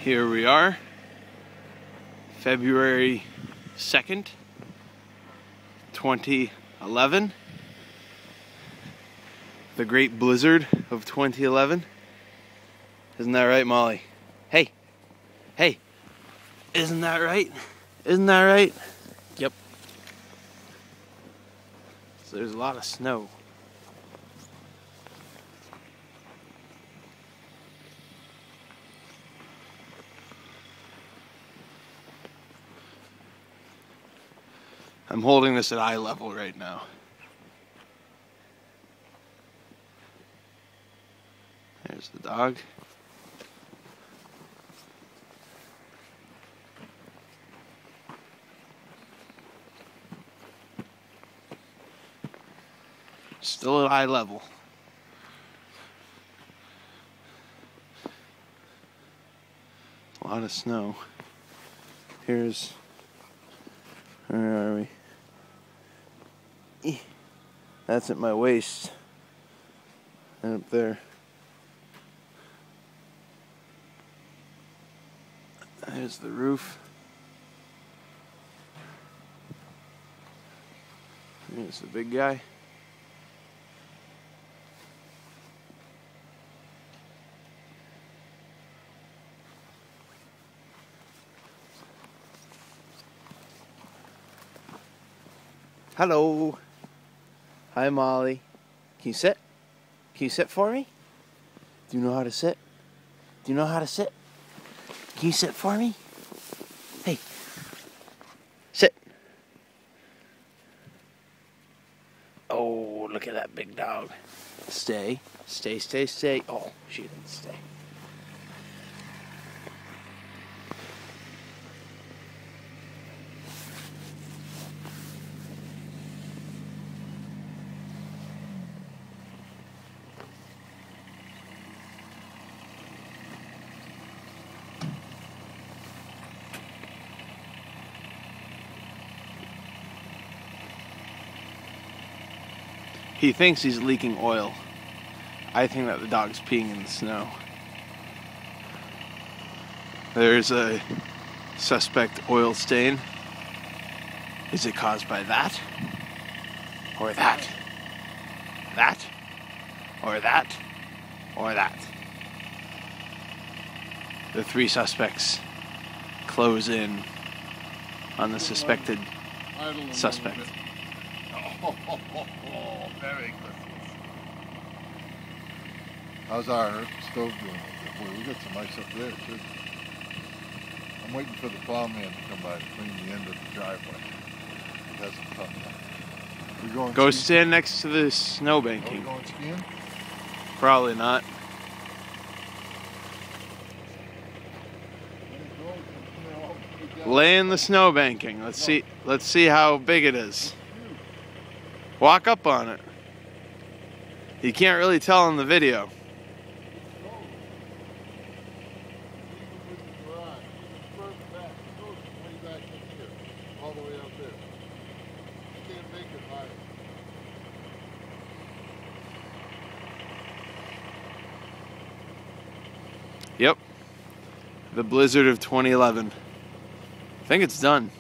Here we are, February 2nd, 2011, the great blizzard of 2011. Isn't that right, Molly? Hey, hey, isn't that right? Isn't that right? Yep. So there's a lot of snow. I'm holding this at eye level right now. There's the dog. Still at eye level. A lot of snow. Here's... Where are we? That's at my waist. And up there. There's the roof. There's the big guy. Hello. Hi, Molly. Can you sit? Can you sit for me? Do you know how to sit? Do you know how to sit? Can you sit for me? Hey. Sit. Oh, look at that big dog. Stay. Stay, stay, stay. Oh, she didn't stay. He thinks he's leaking oil. I think that the dog's peeing in the snow. There's a suspect oil stain. Is it caused by that? Or that? That? Or that? Or that? The three suspects close in on the suspected suspect. Oh, Merry Christmas. How's our stove doing? Boy, we got some ice up there, too. I'm waiting for the plowman to come by to clean the end of the driveway. It hasn't come yet. We going Go skiing? stand next to the snow Are we banking. going skiing? Probably not. Lay in the snow banking. Let's see how big it is. Walk up on it. You can't really tell in the video. Yep. The blizzard of 2011. I think it's done.